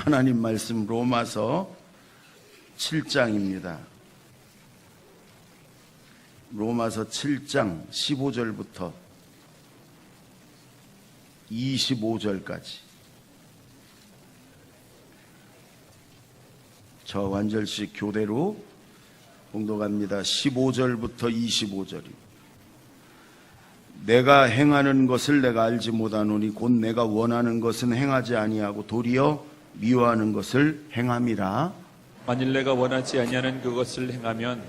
하나님 말씀 로마서 7장입니다. 로마서 7장 15절부터 25절까지 저 완절식 교대로 봉독합니다. 15절부터 25절입니다. 내가 행하는 것을 내가 알지 못하노니 곧 내가 원하는 것은 행하지 아니하고 도리어 미워하는 것을 행함이라. 만일 내가 원하지 아니하는 그것을 행하면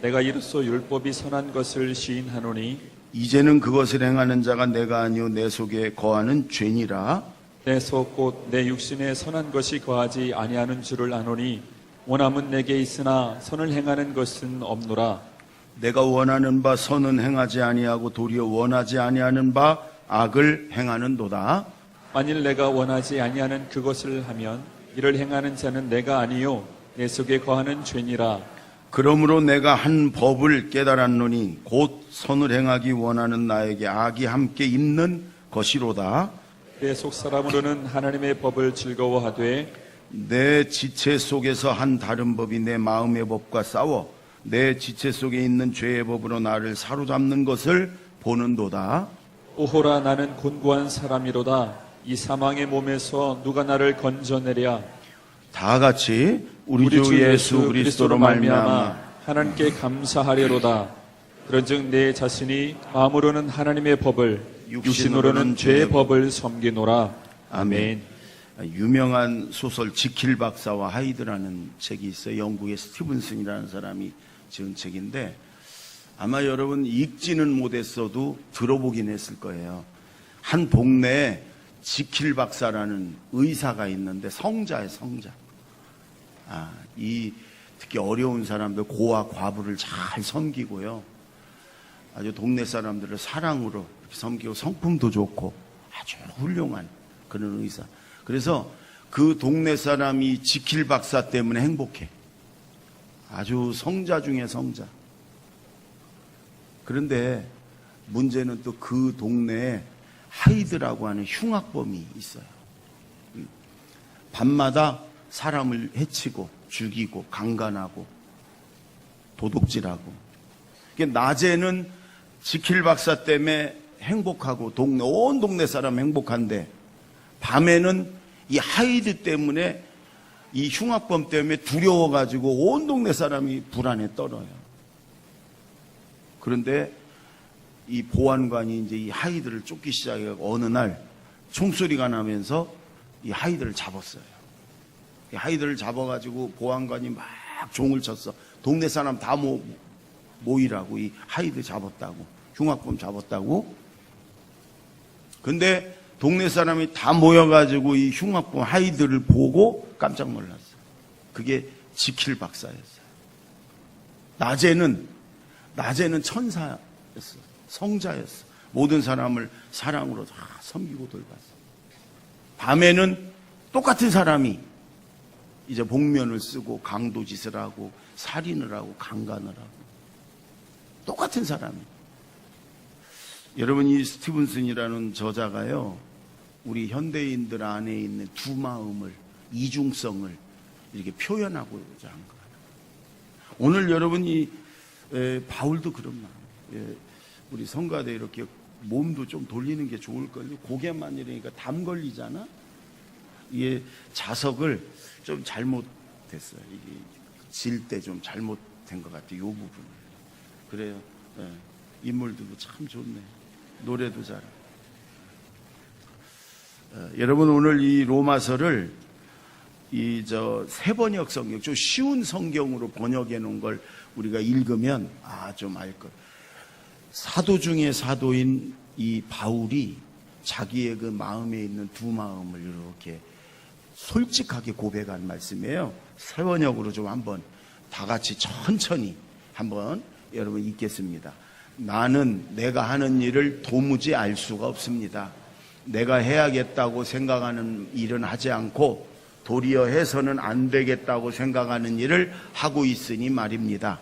내가 이로써 율법이 선한 것을 시인하노니 이제는 그것을 행하는 자가 내가 아니요 내 속에 거하는 죄니라. 내 속 곧 내 육신에 선한 것이 거하지 아니하는 줄을 아노니 원함은 내게 있으나 선을 행하는 것은 없노라. 내가 원하는 바 선은 행하지 아니하고 도리어 원하지 아니하는 바 악을 행하는도다. 만일 내가 원하지 아니하는 그것을 하면 이를 행하는 자는 내가 아니요 내 속에 거하는 죄니라. 그러므로 내가 한 법을 깨달았노니 곧 선을 행하기 원하는 나에게 악이 함께 있는 것이로다. 내 속 사람으로는 하나님의 법을 즐거워하되 내 지체 속에서 한 다른 법이 내 마음의 법과 싸워 내 지체 속에 있는 죄의 법으로 나를 사로잡는 것을 보는도다. 오호라 나는 곤고한 사람이로다. 이 사망의 몸에서 누가 나를 건져내랴. 다 같이 우리 주 예수 그리스도로 말미암아 하나님께 감사하려로다. 그런즉 내 자신이 마음으로는 하나님의 법을 육신으로는 죄의 법을 섬기노라. 아멘. 유명한 소설 지킬 박사와 하이드라는 책이 있어요. 영국의 스티븐슨이라는 사람이 지은 책인데 아마 여러분 읽지는 못했어도 들어보긴 했을 거예요. 한 동네에 지킬 박사라는 의사가 있는데 성자예요, 성자. 특히 어려운 사람들, 고아, 과부를 잘 섬기고요. 아주 동네 사람들을 사랑으로 이렇게 섬기고 성품도 좋고 아주 훌륭한 그런 의사. 그래서 그 동네 사람이 지킬 박사 때문에 행복해. 아주 성자 중에 성자. 그런데 문제는 또 그 동네에 하이드라고 하는 흉악범이 있어요. 밤마다 사람을 해치고 죽이고 강간하고 도둑질하고. 낮에는 지킬 박사 때문에 행복하고 온 동네 사람 행복한데 밤에는 이 하이드 때문에 이 흉악범 때문에 두려워가지고 온 동네 사람이 불안에 떨어요. 그런데 이 보안관이 이제 이 하이드를 쫓기 시작해서 어느 날 총소리가 나면서 이 하이드를 잡았어요. 이 하이드를 잡아가지고 보안관이 막 종을 쳤어. 동네 사람 다 모이라고 이 하이드 잡았다고. 흉악범 잡았다고. 근데 동네 사람이 다 모여가지고 이 흉악범 하이드를 보고 깜짝 놀랐어요. 그게 지킬 박사였어요. 낮에는 천사였어. 성자였어. 모든 사람을 사랑으로 다 섬기고 돌봤어. 밤에는 똑같은 사람이 이제 복면을 쓰고 강도짓을 하고 살인을 하고 강간을 하고 똑같은 사람이. 여러분 이 스티븐슨이라는 저자가요. 우리 현대인들 안에 있는 두 마음을, 이중성을 이렇게 표현하고자 한 거예요. 오늘 여러분이 바울도 그런 마음. 우리 성가대 이렇게 몸도 좀 돌리는 게 좋을걸요. 고개만 이러니까 담 걸리잖아. 이게 자석을 좀 잘못됐어요. 이게 질 때 좀 잘못된 것 같아요. 이 부분을. 그래요. 인물도 참 좋네. 노래도 잘하고. 여러분 오늘 이 로마서를 세번역 성경, 좀 쉬운 성경으로 번역해 놓은 걸 우리가 읽으면 좀 알 것. 사도 중에 사도인 이 바울이 자기의 그 마음에 있는 두 마음을 이렇게 솔직하게 고백한 말씀이에요. 세번역으로 좀 한번 다 같이 천천히 한번 여러분 읽겠습니다. 나는 내가 하는 일을 도무지 알 수가 없습니다. 내가 해야겠다고 생각하는 일은 하지 않고 도리어 해서는 안 되겠다고 생각하는 일을 하고 있으니 말입니다.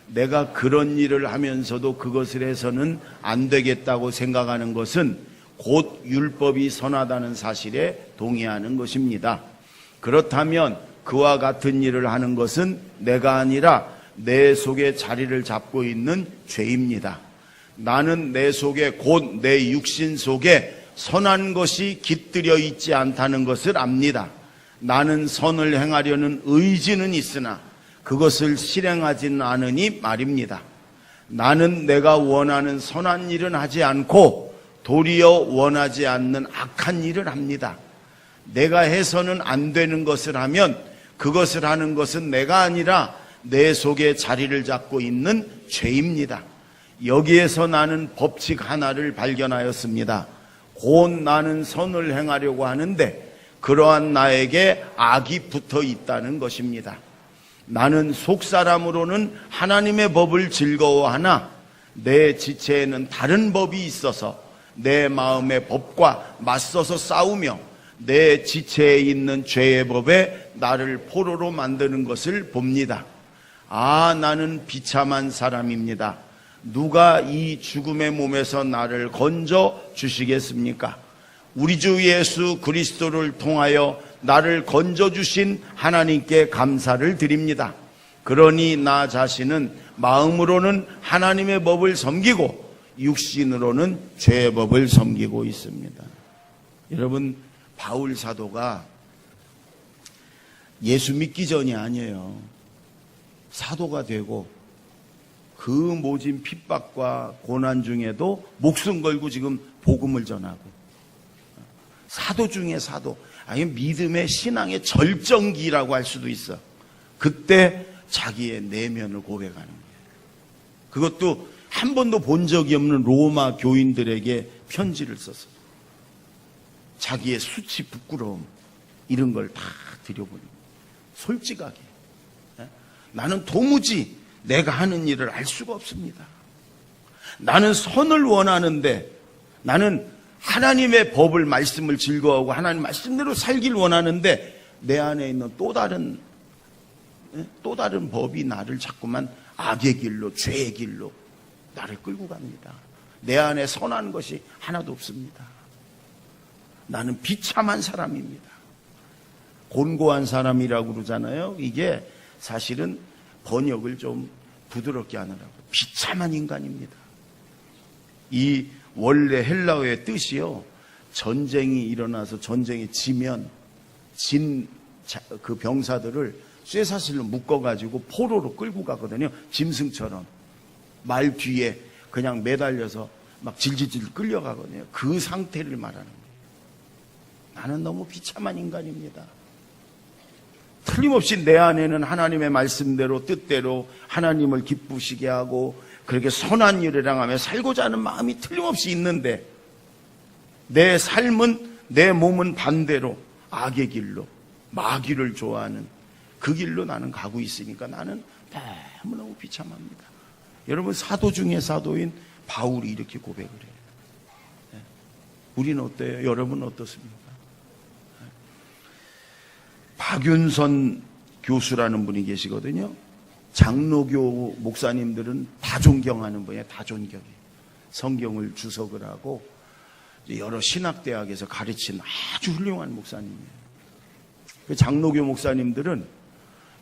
내가 그런 일을 하면서도 그것을 해서는 안 되겠다고 생각하는 것은 곧 율법이 선하다는 사실에 동의하는 것입니다. 그렇다면 그와 같은 일을 하는 것은 내가 아니라 내 속에 자리를 잡고 있는 죄입니다. 나는 내 속에 곧 내 육신 속에 선한 것이 깃들여 있지 않다는 것을 압니다. 나는 선을 행하려는 의지는 있으나 그것을 실행하지는 않으니 말입니다. 나는 내가 원하는 선한 일은 하지 않고 도리어 원하지 않는 악한 일을 합니다. 내가 해서는 안 되는 것을 하면 그것을 하는 것은 내가 아니라 내 속에 자리를 잡고 있는 죄입니다. 여기에서 나는 법칙 하나를 발견하였습니다. 곧 나는 선을 행하려고 하는데 그러한 나에게 악이 붙어 있다는 것입니다. 나는 속사람으로는 하나님의 법을 즐거워하나 내 지체에는 다른 법이 있어서 내 마음의 법과 맞서서 싸우며 내 지체에 있는 죄의 법에 나를 포로로 만드는 것을 봅니다. 아, 나는 비참한 사람입니다. 누가 이 죽음의 몸에서 나를 건져 주시겠습니까? 우리 주 예수 그리스도를 통하여 나를 건져 주신 하나님께 감사를 드립니다. 그러니 나 자신은 마음으로는 하나님의 법을 섬기고 육신으로는 죄의 법을 섬기고 있습니다. 여러분, 바울 사도가 예수 믿기 전이 아니에요. 사도가 되고 그 모진 핍박과 고난 중에도 목숨 걸고 지금 복음을 전하고, 사도 중에 사도, 아니 믿음의 신앙의 절정기라고 할 수도 있어. 그때 자기의 내면을 고백하는 거예요. 그것도 한 번도 본 적이 없는 로마 교인들에게 편지를 써서 자기의 수치, 부끄러움 이런 걸 다 들여보는 거예요. 솔직하게. 나는 도무지 내가 하는 일을 알 수가 없습니다. 나는 선을 원하는데, 나는 하나님의 법을, 말씀을 즐거워하고 하나님 말씀대로 살길 원하는데 내 안에 있는 또 다른 법이 나를 자꾸만 악의 길로, 죄의 길로 나를 끌고 갑니다. 내 안에 선한 것이 하나도 없습니다. 나는 비참한 사람입니다. 곤고한 사람이라고 그러잖아요. 이게 사실은 번역을 좀 부드럽게 하느라고 비참한 인간입니다. 이 원래 헬라어의 뜻이요, 전쟁이 일어나서 전쟁에 지면 진 그 병사들을 쇠사슬로 묶어가지고 포로로 끌고 가거든요. 짐승처럼 말 뒤에 그냥 매달려서 막 질질질 끌려가거든요. 그 상태를 말하는 거예요. 나는 너무 비참한 인간입니다. 틀림없이 내 안에는 하나님의 말씀대로, 뜻대로 하나님을 기쁘시게 하고 그렇게 선한 일을 행하며 살고자 하는 마음이 틀림없이 있는데 내 삶은, 내 몸은 반대로 악의 길로, 마귀를 좋아하는 그 길로 나는 가고 있으니까 나는 너무너무 비참합니다. 여러분, 사도 중에 사도인 바울이 이렇게 고백을 해요. 우리는 어때요? 여러분은 어떻습니까? 박윤선 교수라는 분이 계시거든요. 장로교 목사님들은 다 존경하는 분이에요. 다 존경해요. 성경을 주석을 하고 여러 신학대학에서 가르치는 아주 훌륭한 목사님이에요. 그 장로교 목사님들은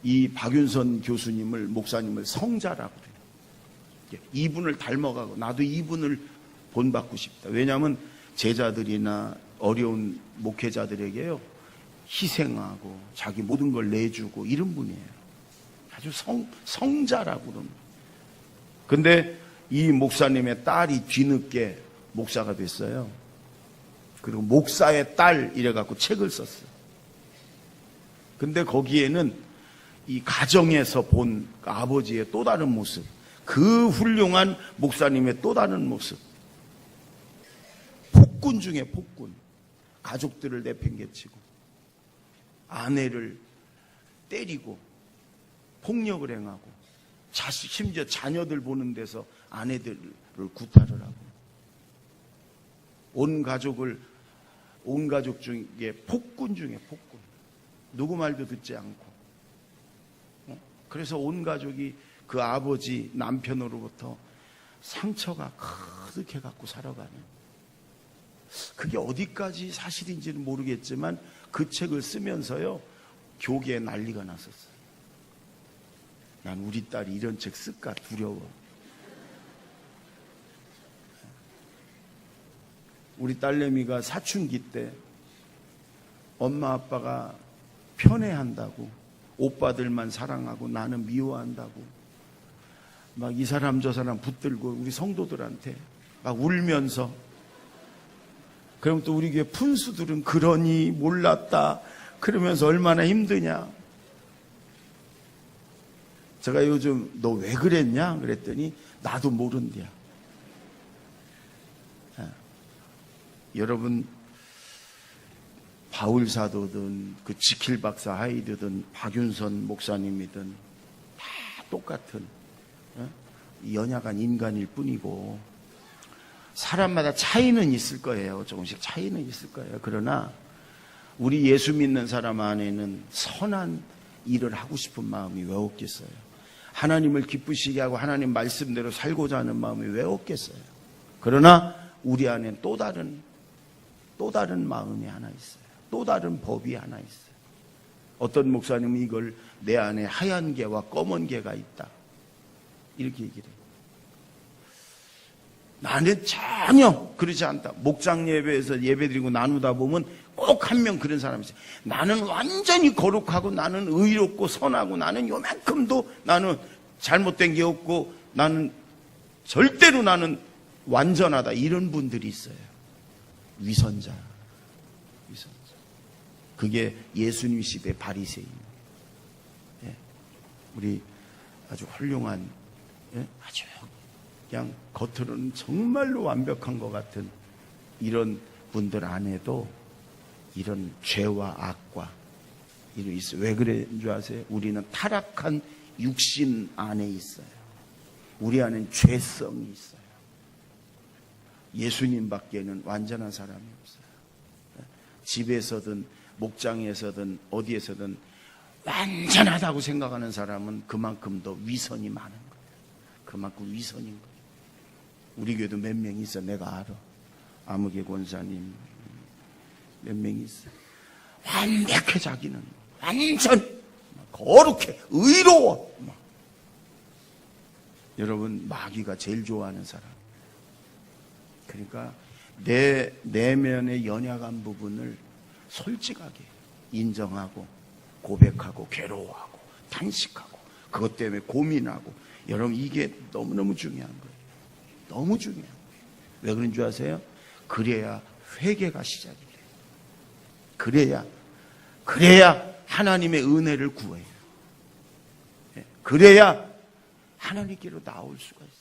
이 박윤선 교수님을, 목사님을 성자라고 그래요. 이분을 닮아가고 나도 이분을 본받고 싶다. 왜냐하면 제자들이나 어려운 목회자들에게요, 희생하고 자기 모든 걸 내주고 이런 분이에요. 아주 성자라고 그럽니다. 근데 이 목사님의 딸이 뒤늦게 목사가 됐어요. 그리고 목사의 딸 이래갖고 책을 썼어요. 근데 거기에는 이 가정에서 본 아버지의 또 다른 모습, 그 훌륭한 목사님의 또 다른 모습, 폭군 중에 폭군, 가족들을 내팽개치고 아내를 때리고 폭력을 행하고 심지어 자녀들 보는 데서 아내들을 구타를 하고 온 가족 중에 폭군 중에 폭군, 누구 말도 듣지 않고, 그래서 온 가족이 그 아버지 남편으로부터 상처가 가득해 갖고 살아가는, 그게 어디까지 사실인지는 모르겠지만 그 책을 쓰면서요, 교계에 난리가 났었어요. 난 우리 딸이 이런 책 쓸까 두려워. 우리 딸내미가 사춘기 때 엄마 아빠가 편애한다고, 오빠들만 사랑하고 나는 미워한다고 막 이 사람 저 사람 붙들고 우리 성도들한테 막 울면서, 그럼 또 우리 교회 푼수들은 그러니 몰랐다 그러면서 얼마나 힘드냐. 제가 요즘 너 왜 그랬냐 그랬더니 나도 모른대요. 여러분, 바울 사도든 그 지킬 박사 하이드든 박윤선 목사님이든 다 똑같은 연약한 인간일 뿐이고, 사람마다 차이는 있을 거예요. 조금씩 차이는 있을 거예요. 그러나 우리 예수 믿는 사람 안에는 선한 일을 하고 싶은 마음이 왜 없겠어요? 하나님을 기쁘시게 하고 하나님 말씀대로 살고자 하는 마음이 왜 없겠어요? 그러나 우리 안엔 또 다른 마음이 하나 있어요. 또 다른 법이 하나 있어요. 어떤 목사님은 이걸 내 안에 하얀 개와 검은 개가 있다 이렇게 얘기를 해요. 나는 전혀 그러지 않다. 목장 예배에서 예배드리고 나누다 보면 꼭 한 명 그런 사람이 있어요. 나는 완전히 거룩하고 나는 의롭고 선하고 나는 요만큼도 나는 잘못된 게 없고 나는 절대로 나는 완전하다, 이런 분들이 있어요. 위선자. 그게 예수님 시대 바리새인이에요. 예. 우리 아주 훌륭한, 예? 아주 그냥 겉으로는 정말로 완벽한 것 같은 이런 분들 안에도 이런 죄와 악과 이런 있어요. 왜 그런 줄 아세요? 우리는 타락한 육신 안에 있어요. 우리 안에는 죄성이 있어요. 예수님 밖에는 완전한 사람이 없어요. 집에서든 목장에서든 어디에서든 완전하다고 생각하는 사람은 그만큼 더 위선이 많은 거예요. 그만큼 위선인 거예요. 우리 교회도 몇 명이 있어. 내가 알아. 아무개 권사님 몇 명이 있어. 완벽해. 자기는 완전 거룩해, 의로워. 여러분, 마귀가 제일 좋아하는 사람. 그러니까 내 내면의 연약한 부분을 솔직하게 인정하고 고백하고 괴로워하고 탄식하고 그것 때문에 고민하고, 여러분 이게 너무너무 중요한 거예요. 너무 중요한 거예요. 왜 그런 줄 아세요? 그래야 회개가 시작이 돼요. 그래야 하나님의 은혜를 구해요. 그래야 하나님께로 나올 수가 있어.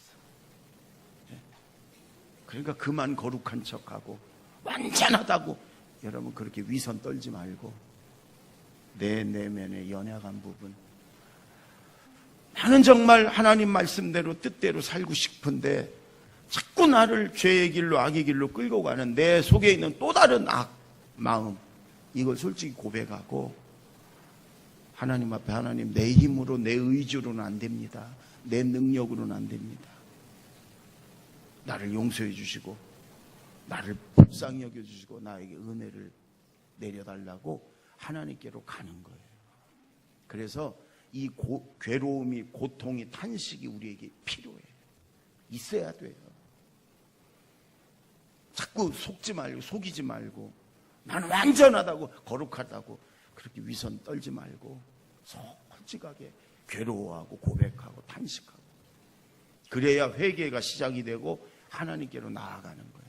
그러니까 그만 거룩한 척하고 완전하다고 여러분 그렇게 위선 떨지 말고, 내 내면의 연약한 부분, 나는 정말 하나님 말씀대로 뜻대로 살고 싶은데 자꾸 나를 죄의 길로 악의 길로 끌고 가는 내 속에 있는 또 다른 마음, 이걸 솔직히 고백하고 하나님 앞에, 하나님 내 힘으로 내 의지로는 안 됩니다. 내 능력으로는 안 됩니다. 나를 용서해 주시고 나를 불쌍히 여겨주시고 나에게 은혜를 내려달라고 하나님께로 가는 거예요. 그래서 이 괴로움이, 고통이, 탄식이 우리에게 필요해요. 있어야 돼요. 자꾸 속이지 말고 나는 완전하다고, 거룩하다고 그렇게 위선 떨지 말고 솔직하게 괴로워하고 고백하고 탄식하고, 그래야 회개가 시작이 되고 하나님께로 나아가는 거예요.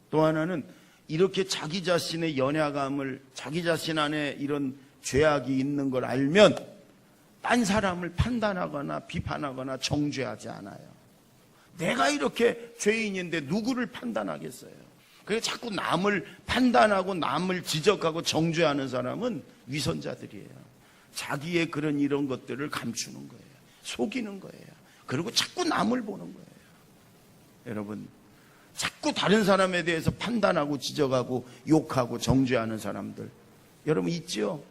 또 하나는 이렇게 자기 자신의 연약함을, 자기 자신 안에 이런 죄악이 있는 걸 알면 딴 사람을 판단하거나 비판하거나 정죄하지 않아요. 내가 이렇게 죄인인데 누구를 판단하겠어요? 그래서 자꾸 남을 판단하고 남을 지적하고 정죄하는 사람은 위선자들이에요. 자기의 그런 이런 것들을 감추는 거예요. 속이는 거예요. 그리고 자꾸 남을 보는 거예요. 여러분, 자꾸 다른 사람에 대해서 판단하고 지적하고 욕하고 정죄하는 사람들 여러분 있죠?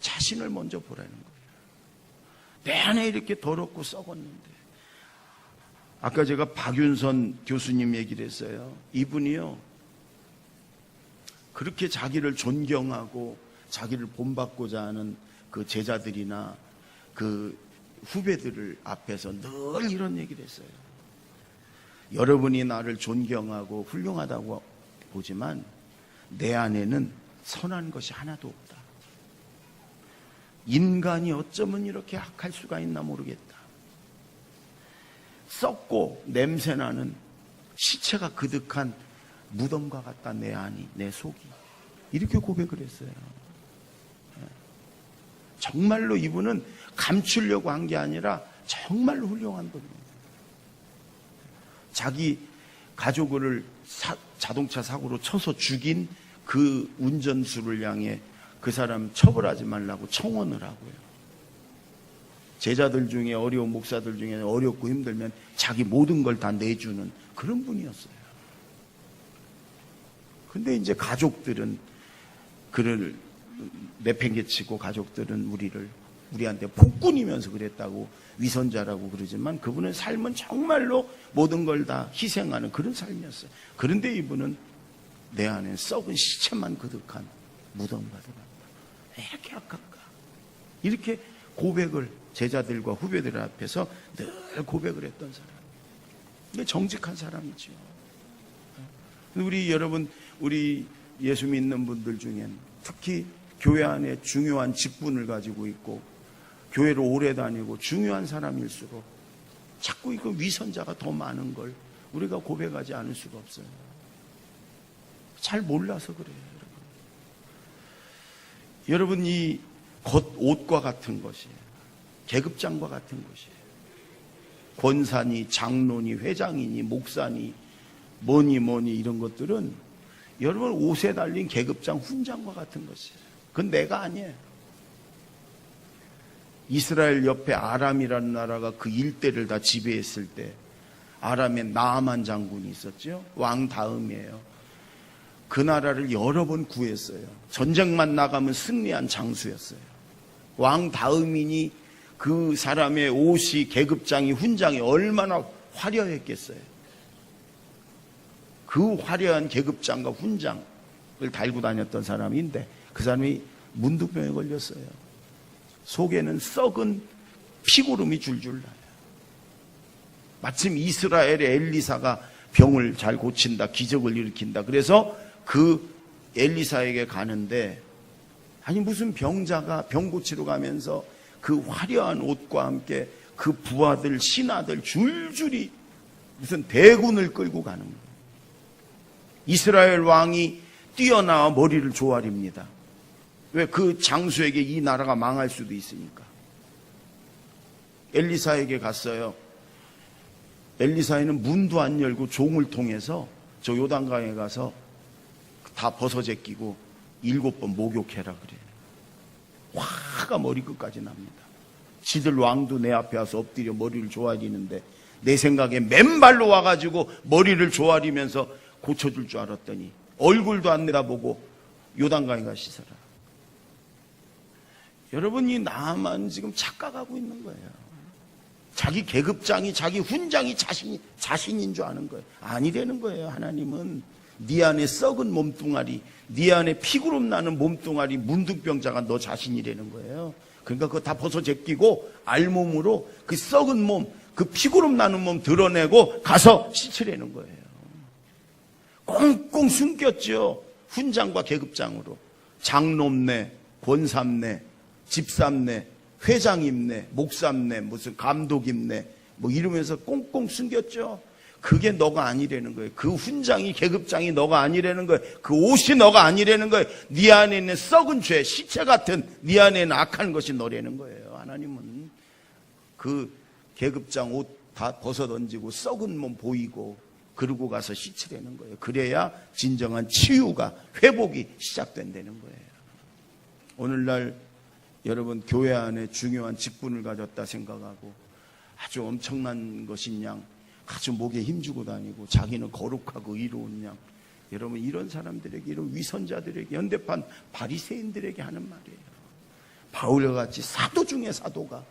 자신을 먼저 보라는 거예요. 내 안에 이렇게 더럽고 썩었는데. 아까 제가 박윤선 교수님 얘기를 했어요. 이분이요, 그렇게 자기를 존경하고 자기를 본받고자 하는 그 제자들이나 그 후배들을 앞에서 늘 이런 얘기를 했어요. 여러분이 나를 존경하고 훌륭하다고 보지만 내 안에는 선한 것이 하나도 없다. 인간이 어쩌면 이렇게 악할 수가 있나 모르겠다. 썩고 냄새나는 시체가 그득한 무덤과 같다. 내 안이, 내 속이. 이렇게 고백을 했어요. 정말로 이분은 감추려고 한 게 아니라 정말로 훌륭한 분입니다. 자기 가족을 자동차 사고로 쳐서 죽인 그 운전수를 향해 그 사람 처벌하지 말라고 청원을 하고요. 제자들 중에 어려운 목사들 중에 어렵고 힘들면 자기 모든 걸 다 내주는 그런 분이었어요. 근데 이제 가족들은 그를 내팽개치고 가족들은 우리한테 폭군이면서 그랬다고 위선자라고 그러지만 그분의 삶은 정말로 모든 걸 다 희생하는 그런 삶이었어요. 그런데 이분은 내 안에 썩은 시체만 그득한 무덤과 같다. 왜 이렇게 악할까? 이렇게 고백을 제자들과 후배들 앞에서 늘 고백을 했던 사람. 이게 정직한 사람이죠. 우리 예수 믿는 분들 중엔 특히 교회 안에 중요한 직분을 가지고 있고 교회를 오래 다니고 중요한 사람일수록 자꾸 이거 위선자가 더 많은 걸 우리가 고백하지 않을 수가 없어요. 잘 몰라서 그래요, 여러분. 이 겉옷과 같은 것이에요. 계급장과 같은 것이에요. 권사니 장로니 회장이니 목사니 뭐니 이런 것들은 여러분 옷에 달린 계급장 훈장과 같은 것이에요. 그건 내가 아니에요. 이스라엘 옆에 아람이라는 나라가 그 일대를 다 지배했을 때 아람에 나아만 장군이 있었죠. 왕 다음이에요. 그 나라를 여러 번 구했어요. 전쟁만 나가면 승리한 장수였어요. 왕 다음이니 그 사람의 옷이 계급장이 훈장이 얼마나 화려했겠어요. 그 화려한 계급장과 훈장을 달고 다녔던 사람인데 그 사람이 문두병에 걸렸어요. 속에는 썩은 피고름이 줄줄 나요. 마침 이스라엘의 엘리사가 병을 잘 고친다, 기적을 일으킨다. 그래서 그 엘리사에게 가는데 아니 무슨 병자가 병 고치러 가면서 그 화려한 옷과 함께 그 부하들 신하들 줄줄이 무슨 대군을 끌고 가는 거예요. 이스라엘 왕이 뛰어나와 머리를 조아립니다. 왜? 그 장수에게 이 나라가 망할 수도 있으니까. 엘리사에게 갔어요. 엘리사에는 문도 안 열고 종을 통해서 저 요단강에 가서 다 벗어제끼고 7번 목욕해라 그래요. 화가 머리끝까지 납니다. 지들 왕도 내 앞에 와서 엎드려 머리를 조아리는데 내 생각에 맨발로 와가지고 머리를 조아리면서 고쳐줄 줄 알았더니 얼굴도 안 내다보고 요단강에 가 씻어라. 여러분, 이 나만 지금 착각하고 있는 거예요. 자기 계급장이 자기 훈장이 자신인 줄 아는 거예요. 아니라는 거예요. 하나님은 네 안에 썩은 몸뚱아리, 네 안에 피구름 나는 몸뚱아리 문둥병자가 너 자신이라는 거예요. 그러니까 그거 다 벗어 제끼고 알몸으로 그 썩은 몸, 그 피구름 나는 몸 드러내고 가서 씻으라는 거예요. 꽁꽁 숨겼죠. 훈장과 계급장으로. 장놈네, 권삼네, 집삼네, 회장임네, 목삼네, 무슨 감독임네 뭐 이러면서 꽁꽁 숨겼죠. 그게 너가 아니라는 거예요. 그 훈장이 계급장이 너가 아니라는 거예요. 그 옷이 너가 아니라는 거예요. 네 안에 있는 썩은 죄, 시체 같은 네 안에 있는 악한 것이 너라는 거예요. 하나님은 그 계급장 옷 다 벗어던지고 썩은 몸 보이고 그러고 가서 씻으라는 거예요. 그래야 진정한 치유가, 회복이 시작된다는 거예요. 오늘날 여러분 교회 안에 중요한 직분을 가졌다 생각하고 아주 엄청난 것인 양 아주 목에 힘주고 다니고 자기는 거룩하고 의로운 양, 여러분 이런 사람들에게, 이런 위선자들에게, 현대판 바리새인들에게 하는 말이에요. 바울과 같이 사도 중에 사도가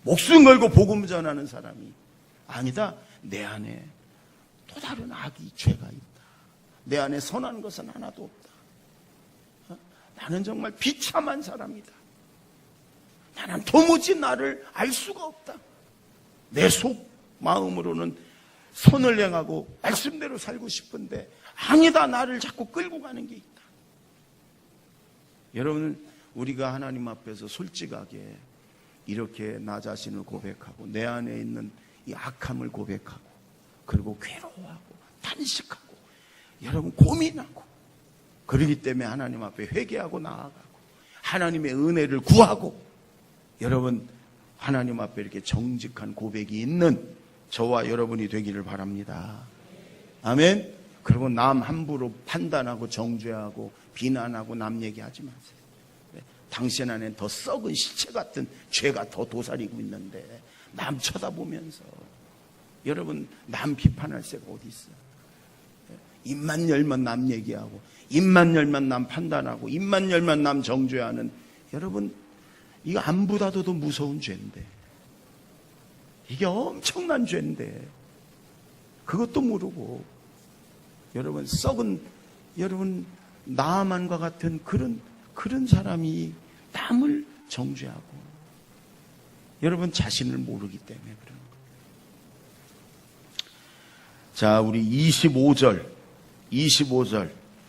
목숨 걸고 복음 전하는 사람이 아니다. 내 안에 또 다른 악이, 죄가 있다. 내 안에 선한 것은 하나도 없다. 나는 정말 비참한 사람이다. 나는 도무지 나를 알 수가 없다. 내 속 마음으로는 선을 행하고 말씀대로 살고 싶은데 아니다, 나를 자꾸 끌고 가는 게 있다. 여러분, 우리가 하나님 앞에서 솔직하게 이렇게 나 자신을 고백하고 내 안에 있는 이 악함을 고백하고 그리고 괴로워하고 탄식하고 여러분 고민하고 그러기 때문에 하나님 앞에 회개하고 나아가고 하나님의 은혜를 구하고 여러분 하나님 앞에 이렇게 정직한 고백이 있는 저와 여러분이 되기를 바랍니다. 아멘. 그리고 남 함부로 판단하고 정죄하고 비난하고 남 얘기하지 마세요. 당신 안엔 더 썩은 시체 같은 죄가 더 도사리고 있는데 남 쳐다보면서 여러분 남 비판할 새가 어디 있어요? 입만 열면 남 얘기하고 입만 열면 남 판단하고 입만 열면 남 정죄하는 여러분 이거 암보다도 더 무서운 죄인데 이게 엄청난 죄인데 그것도 모르고 여러분 썩은 여러분 나아만과 같은 그런 사람이 남을 정죄하고 여러분 자신을 모르기 때문에 그런 거예요. 자, 우리 25절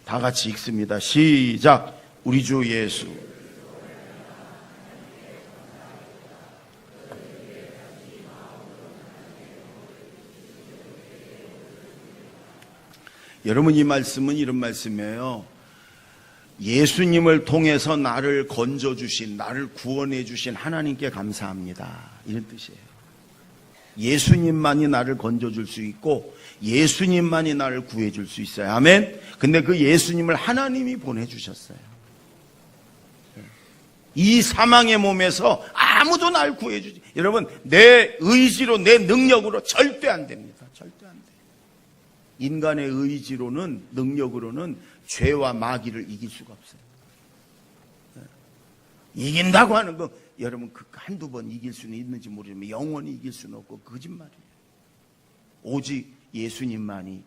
다 같이 읽습니다. 시작. 우리 주 예수 여러분 이 말씀은 이런 말씀이에요. 예수님을 통해서 나를 건져주신 나를 구원해 주신 하나님께 감사합니다. 이런 뜻이에요. 예수님만이 나를 건져줄 수 있고 예수님만이 나를 구해줄 수 있어요. 아멘. 근데 그 예수님을 하나님이 보내주셨어요. 이 사망의 몸에서 아무도 날 구해주지. 여러분 내 의지로 내 능력으로 절대 안 됩니다. 절대 안 돼요. 인간의 의지로는 능력으로는 죄와 마귀를 이길 수가 없어요. 이긴다고 하는 거 여러분 그 한두 번 이길 수는 있는지 모르지만 영원히 이길 수는 없고 거짓말이에요. 오직 예수님만이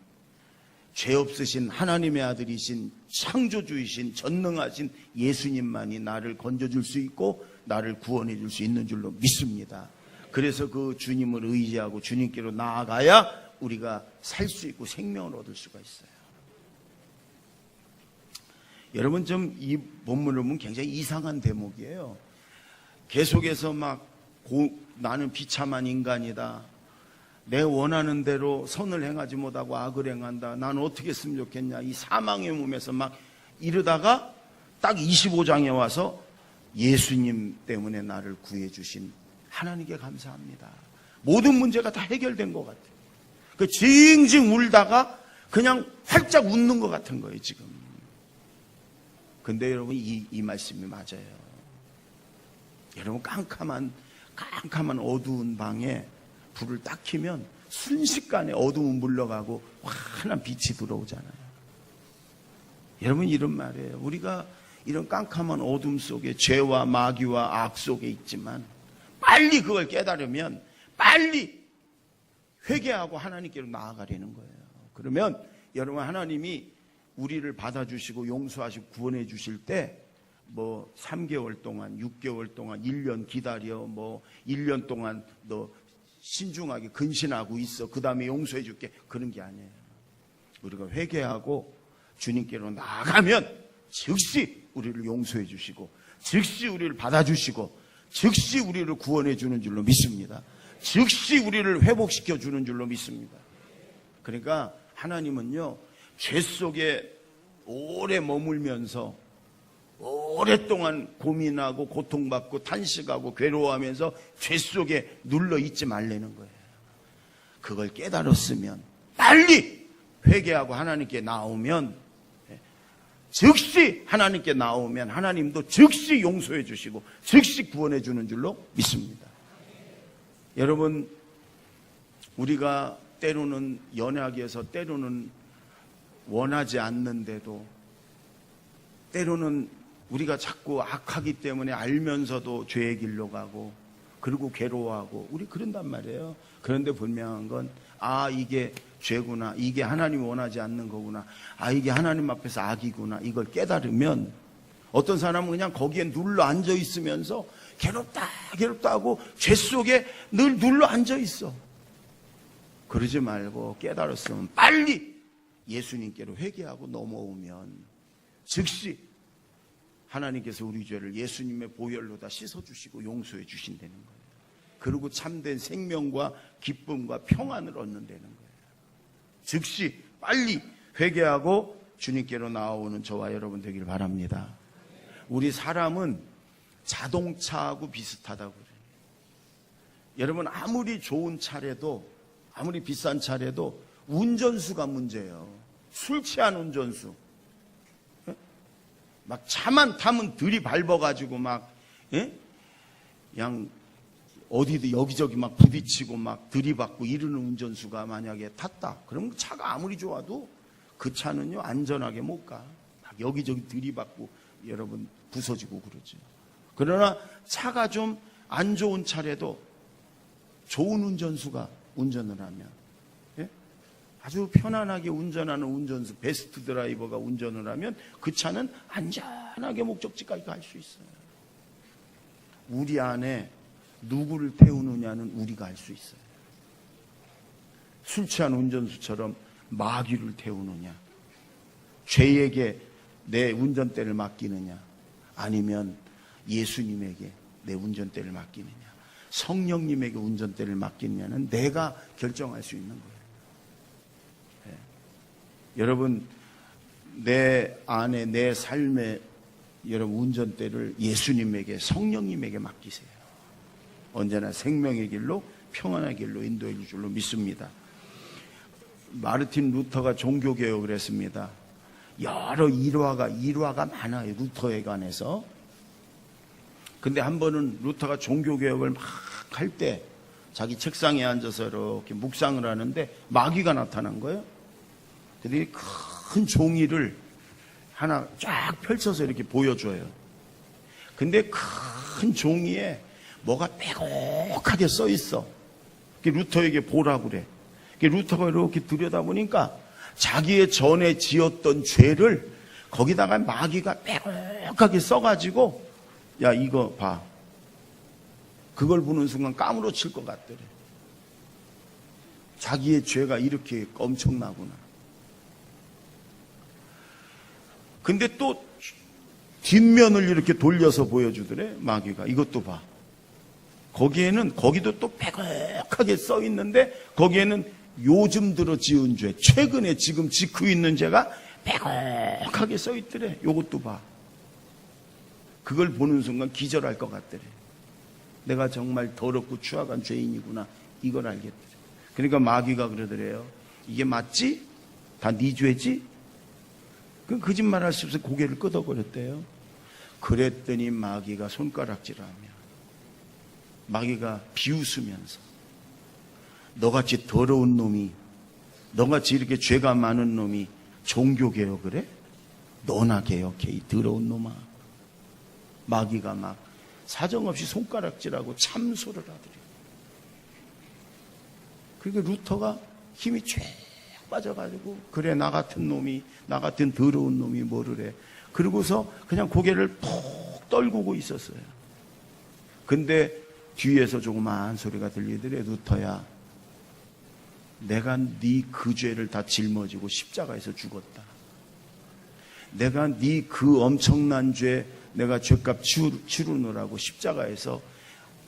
죄 없으신 하나님의 아들이신 창조주이신 전능하신 예수님만이 나를 건져줄 수 있고 나를 구원해 줄 수 있는 줄로 믿습니다. 그래서 그 주님을 의지하고 주님께로 나아가야 우리가 살 수 있고 생명을 얻을 수가 있어요. 여러분 좀 이 본문을 보면 굉장히 이상한 대목이에요. 계속해서 나는 비참한 인간이다. 내 원하는 대로 선을 행하지 못하고 악을 행한다. 나는 어떻게 했으면 좋겠냐. 이 사망의 몸에서 막 이러다가 딱 25장에 와서 예수님 때문에 나를 구해주신 하나님께 감사합니다. 모든 문제가 다 해결된 것 같아요. 그 징징 울다가 그냥 활짝 웃는 것 같은 거예요 지금. 근데 여러분 이 말씀이 맞아요. 여러분 깜깜한 어두운 방에 불을 딱 켜면 순식간에 어두움은 물러가고 환한 빛이 들어오잖아요. 여러분 이런 말이에요. 우리가 이런 깜깜한 어둠 속에 죄와 마귀와 악 속에 있지만 빨리 그걸 깨달으면 빨리 회개하고 하나님께로 나아가려는 거예요. 그러면 여러분 하나님이 우리를 받아주시고 용서하시고 구원해 주실 때 3개월 동안 6개월 동안 1년 기다려 1년 동안 너 신중하게 근신하고 있어 그 다음에 용서해 줄게 그런 게 아니에요. 우리가 회개하고 주님께로 나아가면 즉시 우리를 용서해 주시고 즉시 우리를 받아주시고 즉시 우리를 구원해 주는 줄로 믿습니다. 즉시 우리를 회복시켜 주는 줄로 믿습니다. 그러니까 하나님은요 죄 속에 오래 머물면서 오랫동안 고민하고 고통받고 탄식하고 괴로워하면서 죄 속에 눌러 있지 말라는 거예요. 그걸 깨달았으면 빨리 회개하고 하나님께 나오면 즉시 하나님께 나오면 하나님도 즉시 용서해 주시고 즉시 구원해 주는 줄로 믿습니다. 여러분 우리가 때로는 연애하기 위해서 때로는 원하지 않는데도 때로는 우리가 자꾸 악하기 때문에 알면서도 죄의 길로 가고 그리고 괴로워하고 우리 그런단 말이에요. 그런데 분명한 건 이게 죄구나. 이게 하나님이 원하지 않는 거구나. 이게 하나님 앞에서 악이구나. 이걸 깨달으면 어떤 사람은 그냥 거기에 눌러 앉아 있으면서 괴롭다 하고 죄 속에 늘 눌러 앉아 있어. 그러지 말고 깨달았으면 빨리 예수님께로 회개하고 넘어오면 즉시 하나님께서 우리 죄를 예수님의 보혈로 다 씻어주시고 용서해 주신다는 거예요. 그리고 참된 생명과 기쁨과 평안을 얻는다는 거예요. 즉시 빨리 회개하고 주님께로 나오는 저와 여러분 되길 바랍니다. 우리 사람은 자동차하고 비슷하다고 그래요. 여러분 아무리 좋은 차래도 아무리 비싼 차래도 운전수가 문제예요. 술 취한 운전수. 막 차만 타면 들이밟아가지고 막 그냥 어디도 여기저기 막 부딪히고 막 들이받고 이러는 운전수가 만약에 탔다. 그러면 차가 아무리 좋아도 그 차는요 안전하게 못 가. 막 여기저기 들이받고 여러분 부서지고 그러죠. 그러나 차가 좀 안 좋은 차래도 좋은 운전수가 운전을 하면 아주 편안하게 운전하는 운전수, 베스트 드라이버가 운전을 하면 그 차는 안전하게 목적지까지 갈 수 있어요. 우리 안에 누구를 태우느냐는 우리가 알 수 있어요. 술 취한 운전수처럼 마귀를 태우느냐, 죄에게 내 운전대를 맡기느냐, 아니면 예수님에게 내 운전대를 맡기느냐, 성령님에게 운전대를 맡기느냐는 내가 결정할 수 있는 거예요. 여러분 내 안에 내 삶의 여러분 운전대를 예수님에게 성령님에게 맡기세요. 언제나 생명의 길로 평안의 길로 인도해 줄 줄로 믿습니다. 마르틴 루터가 종교개혁을 했습니다. 여러 일화가 많아요. 루터에 관해서. 근데 한 번은 루터가 종교개혁을 막 할 때 자기 책상에 앉아서 이렇게 묵상을 하는데 마귀가 나타난 거예요. 근데 큰 종이를 하나 쫙 펼쳐서 이렇게 보여줘요. 근데 큰 종이에 뭐가 빼곡하게 써 있어. 루터에게 보라고 그래. 루터가 이렇게 들여다보니까 자기의 전에 지었던 죄를 거기다가 마귀가 빼곡하게 써가지고 야 이거 봐. 그걸 보는 순간 까무러칠 것 같더래. 자기의 죄가 이렇게 엄청나구나. 근데 또 뒷면을 이렇게 돌려서 보여주더래. 마귀가 이것도 봐. 거기도 또 빼곡하게 써 있는데 거기에는 요즘 들어 지은 죄, 최근에 지금 짓고 있는 죄가 빼곡하게 써 있더래. 요것도 봐. 그걸 보는 순간 기절할 것 같더래. 내가 정말 더럽고 추악한 죄인이구나. 이걸 알겠더래. 그러니까 마귀가 그러더래요. 이게 맞지? 다 네 죄지? 그 거짓말할 수 없어서 고개를 끄덕거렸대요. 그랬더니 마귀가 손가락질하며 마귀가 비웃으면서 너같이 더러운 놈이 너같이 이렇게 죄가 많은 놈이 종교개혁을 해? 너나 개혁해 이 더러운 놈아. 마귀가 막 사정없이 손가락질하고 참소를 하더래. 그러니까 루터가 힘이 쫙 빠져가지고 그래 나 같은 놈이 나 같은 더러운 놈이 뭐를 해. 그러고서 그냥 고개를 푹 떨구고 있었어요. 근데 뒤에서 조그마한 소리가 들리더래. 루터야 내가 네 그 죄를 다 짊어지고 십자가에서 죽었다. 내가 네 그 엄청난 죄 내가 죄값 치르느라고 십자가에서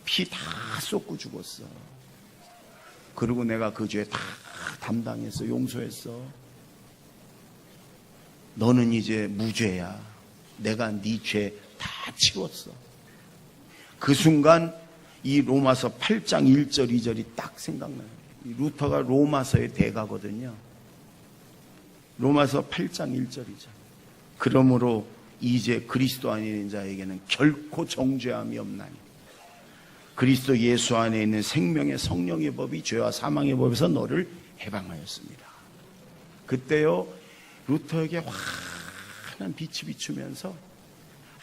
피 다 쏟고 죽었어. 그리고 내가 그 죄 다 담당했어. 용서했어. 너는 이제 무죄야. 내가 네 죄 다 치웠어. 그 순간 이 로마서 8장 1절 2절이 딱 생각나요. 이 루터가 로마서의 대가거든요. 로마서 8장 1절 2절. 그러므로 이제 그리스도 안에 있는 자에게는 결코 정죄함이 없나니 그리스도 예수 안에 있는 생명의 성령의 법이 죄와 사망의 법에서 너를 해방하였습니다. 그때요 루터에게 환한 빛이 비추면서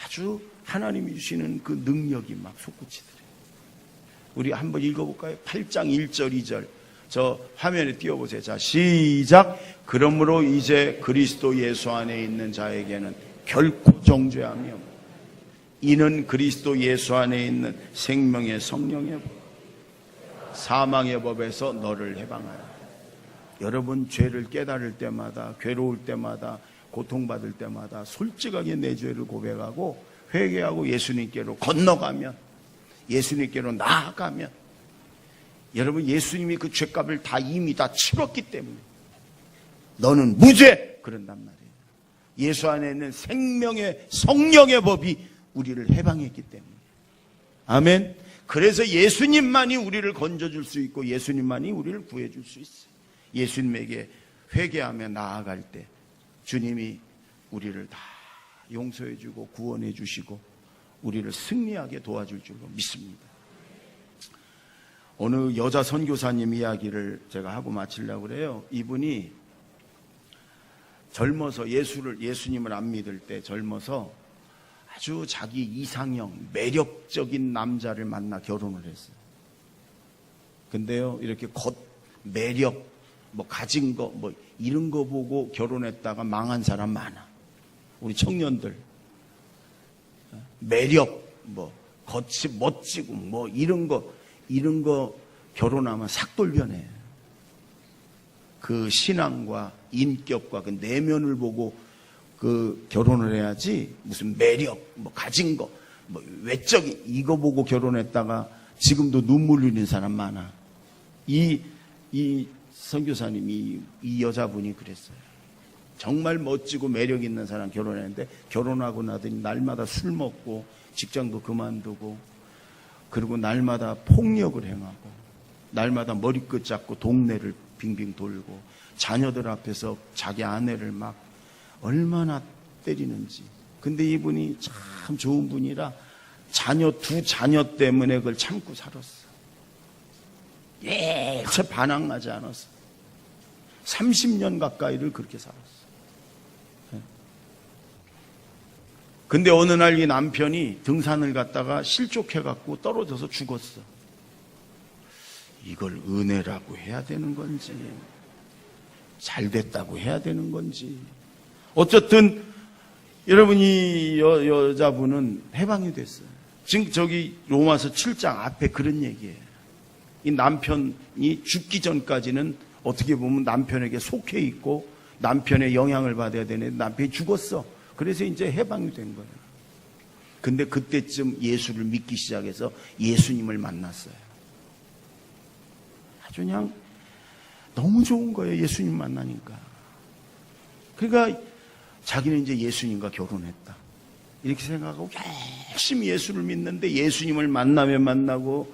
아주 하나님이 주시는 그 능력이 막 솟구치더래요. 우리 한번 읽어볼까요? 8장 1절 2절 저 화면에 띄워보세요. 자 시작. 그러므로 이제 그리스도 예수 안에 있는 자에게는 결코 정죄함이 없다. 이는 그리스도 예수 안에 있는 생명의 성령의 법, 사망의 법에서 너를 해방하라. 여러분, 죄를 깨달을 때마다, 괴로울 때마다, 고통받을 때마다 솔직하게 내 죄를 고백하고 회개하고 예수님께로 건너가면, 예수님께로 나아가면, 여러분, 예수님이 그 죄값을 다 이미 다 치렀기 때문에 너는 무죄! 그런단 말이에요. 예수 안에 있는 생명의 성령의 법이 우리를 해방했기 때문에. 아멘. 그래서 예수님만이 우리를 건져줄 수 있고 예수님만이 우리를 구해줄 수 있어요. 예수님에게 회개하며 나아갈 때 주님이 우리를 다 용서해주고 구원해주시고 우리를 승리하게 도와줄 줄로 믿습니다. 어느 여자 선교사님 이야기를 제가 하고 마치려고 그래요. 이분이 젊어서 예수님을 안 믿을 때 젊어서 아주 자기 이상형, 매력적인 남자를 만나 결혼을 했어요. 근데요, 이렇게 매력, 가진 거, 이런 거 보고 결혼했다가 망한 사람 많아. 우리 청년들. 매력, 겉이 멋지고, 이런 거 결혼하면 삭돌변해. 그 신앙과 인격과 그 내면을 보고 결혼을 해야지, 무슨 매력, 가진 거, 외적인, 이거 보고 결혼했다가 지금도 눈물 흘리는 사람 많아. 이 선교사님이, 이 여자분이 그랬어요. 정말 멋지고 매력 있는 사람 결혼했는데, 결혼하고 나더니 날마다 술 먹고, 직장도 그만두고, 그리고 날마다 폭력을 행하고, 날마다 머리끝 잡고 동네를 빙빙 돌고, 자녀들 앞에서 자기 아내를 막 얼마나 때리는지. 근데 이분이 참 좋은 분이라 두 자녀 때문에 그걸 참고 살았어. 일체 반항하지 않았어. 30년 가까이를 그렇게 살았어. 근데 어느 날 이 남편이 등산을 갔다가 실족해갖고 떨어져서 죽었어. 이걸 은혜라고 해야 되는 건지, 잘 됐다고 해야 되는 건지. 어쨌든 여러분, 이 여자분은 해방이 됐어요. 지금 저기 로마서 7장 앞에 그런 얘기예요. 이 남편이 죽기 전까지는 어떻게 보면 남편에게 속해 있고 남편의 영향을 받아야 되는데 남편이 죽었어. 그래서 이제 해방이 된 거예요. 근데 그때쯤 예수를 믿기 시작해서 예수님을 만났어요. 아주 그냥 너무 좋은 거예요. 예수님 만나니까. 그러니까 자기는 이제 예수님과 결혼했다, 이렇게 생각하고 열심히 예수를 믿는데, 예수님을 만나면 만나고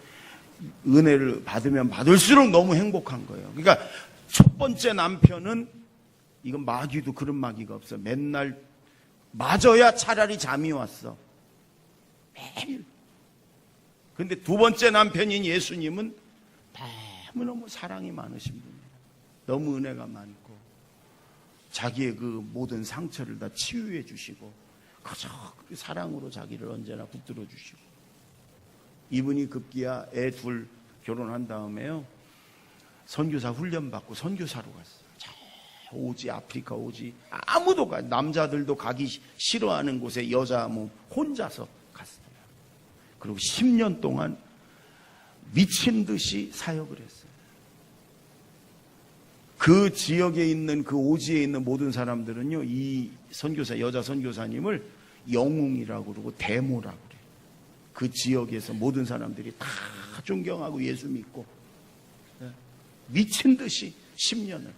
은혜를 받으면 받을수록 너무 행복한 거예요. 그러니까 첫 번째 남편은, 이건 마귀도 그런 마귀가 없어. 맨날 맞아야 차라리 잠이 왔어. 매일. 근데 두 번째 남편인 예수님은 너무너무 사랑이 많으신 분이에요. 너무 은혜가 많고 자기의 그 모든 상처를 다 치유해 주시고 그저 그 사랑으로 자기를 언제나 붙들어 주시고. 이분이 급기야 애 둘 결혼한 다음에요, 선교사 훈련 받고 선교사로 갔어요. 오지, 아프리카 오지, 아무도 남자들도 가기 싫어하는 곳에 여자 혼자서 갔어요. 그리고 10년 동안 미친 듯이 사역을 했어요. 그 지역에 있는, 그 오지에 있는 모든 사람들은요, 이 선교사, 여자 선교사님을 영웅이라고 그러고 대모라고 그래요. 그 지역에서 모든 사람들이 다 존경하고 예수 믿고, 미친 듯이 10년을.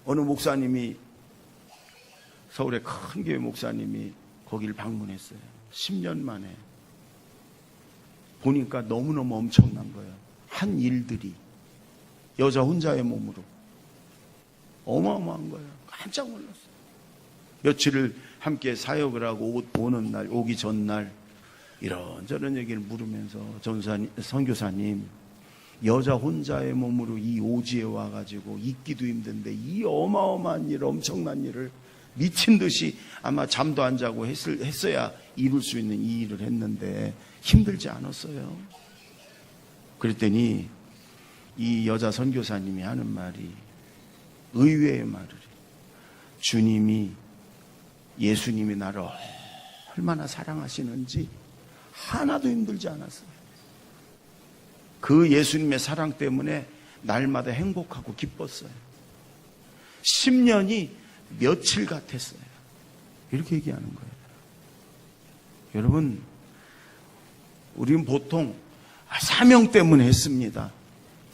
어느 목사님이, 서울의 큰 교회 목사님이 거기를 방문했어요. 10년 만에. 보니까 너무너무 엄청난 거예요. 한 일들이 여자 혼자의 몸으로 어마어마한 거예요. 깜짝 놀랐어요. 며칠을 함께 사역을 하고 오는 날, 오기 전날 이런저런 얘기를 물으면서, 선교사님, 여자 혼자의 몸으로 이 오지에 와가지고 있기도 힘든데 이 어마어마한 일, 엄청난 일을 미친 듯이 아마 잠도 안 자고 했어야 이룰 수 있는 이 일을 했는데 힘들지 않았어요? 그랬더니 이 여자 선교사님이 하는 말이 의외의 말을 해요. 주님이 예수님이 나를 얼마나 사랑하시는지 하나도 힘들지 않았어요. 그 예수님의 사랑 때문에 날마다 행복하고 기뻤어요. 10년이 며칠 같았어요. 이렇게 얘기하는 거예요. 여러분, 우리는 보통 사명 때문에 했습니다.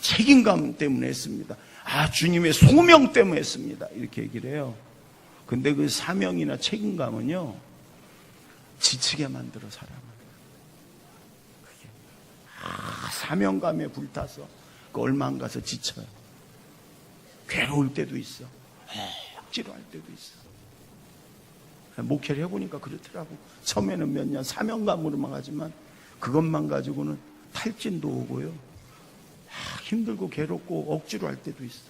책임감 때문에 했습니다. 주님의 소명 때문에 했습니다. 이렇게 얘기를 해요. 근데 그 사명이나 책임감은요, 지치게 만들어 사람을. 사명감에 불타서 그 얼마 안 가서 지쳐요. 괴로울 때도 있어. 억지로 할 때도 있어. 목회를 해보니까 그렇더라고. 처음에는 몇 년 사명감으로만 하지만 그것만 가지고는 탈진도 오고요. 힘들고 괴롭고 억지로 할 때도 있어.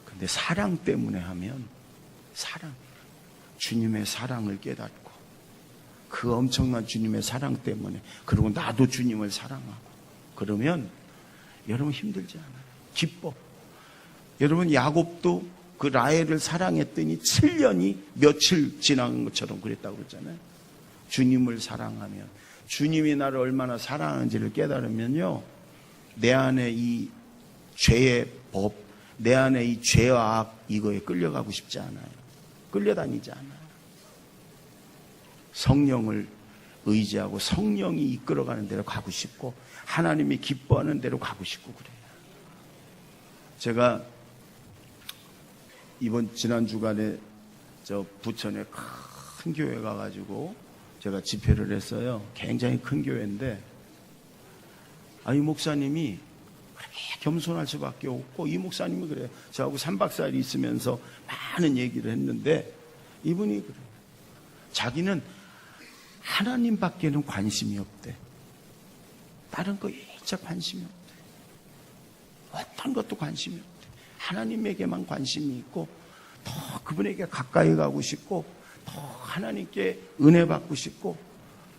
근데 사랑 때문에 하면 사랑, 주님의 사랑을 깨닫고 그 엄청난 주님의 사랑 때문에, 그리고 나도 주님을 사랑하고 그러면 여러분 힘들지 않아요. 기뻐. 여러분 야곱도 그 라헬을 사랑했더니 7년이 며칠 지난 것처럼 그랬다고 그랬잖아요. 주님을 사랑하면, 주님이 나를 얼마나 사랑하는지를 깨달으면요, 내 안에 이 죄의 법, 내 안에 이 죄와 악, 이거에 끌려가고 싶지 않아요. 끌려다니지 않아요. 성령을 의지하고 성령이 이끌어가는 대로 가고 싶고 하나님이 기뻐하는 대로 가고 싶고 그래요. 제가 이번 지난 주간에 저 부천에 큰 교회 가가지고 제가 집회를 했어요. 굉장히 큰 교회인데 이 목사님이 그렇게 겸손할 수밖에 없고, 이 목사님이 그래요. 저하고 3박 4일 있으면서 많은 얘기를 했는데 이분이 그래요. 자기는 하나님밖에는 관심이 없대. 다른 거 일체 관심이 없대. 어떤 것도 관심이 없대. 하나님에게만 관심이 있고 더 그분에게 가까이 가고 싶고 더 하나님께 은혜 받고 싶고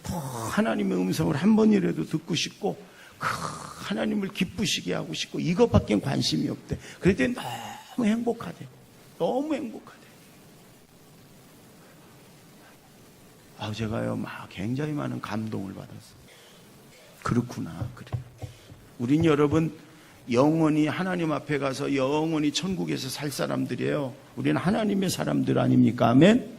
더 하나님의 음성을 한 번이라도 듣고 싶고 그 하나님을 기쁘시게 하고 싶고 이것밖에 관심이 없대. 그랬더니 너무 행복하대. 너무 행복하대. 제가요 굉장히 많은 감동을 받았어요. 그렇구나. 그래. 우린 여러분 영원히 하나님 앞에 가서 영원히 천국에서 살 사람들이에요. 우리는 하나님의 사람들 아닙니까? 아멘.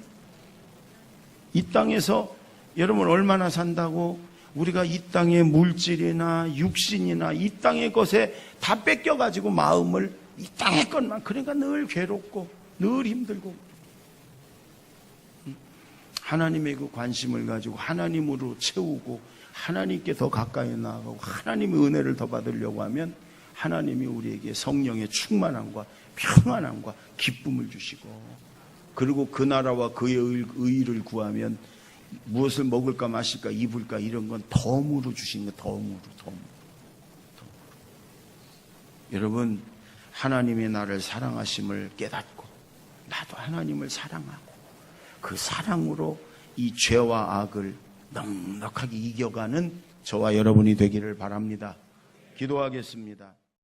이 땅에서 여러분 얼마나 산다고 우리가 이 땅의 물질이나 육신이나 이 땅의 것에 다 뺏겨가지고 마음을 이 땅의 것만, 그러니까 늘 괴롭고 늘 힘들고, 하나님의 그 관심을 가지고 하나님으로 채우고 하나님께 더 가까이 나아가고 하나님의 은혜를 더 받으려고 하면 하나님이 우리에게 성령의 충만함과 평안함과 기쁨을 주시고, 그리고 그 나라와 그의 의를 구하면 무엇을 먹을까 마실까 입을까 이런 건 덤으로 주신 거. 덤으로. 여러분, 하나님이 나를 사랑하심을 깨닫고 나도 하나님을 사랑하고 그 사랑으로 이 죄와 악을 넉넉하게 이겨가는 저와 여러분이 되기를 바랍니다. 기도하겠습니다.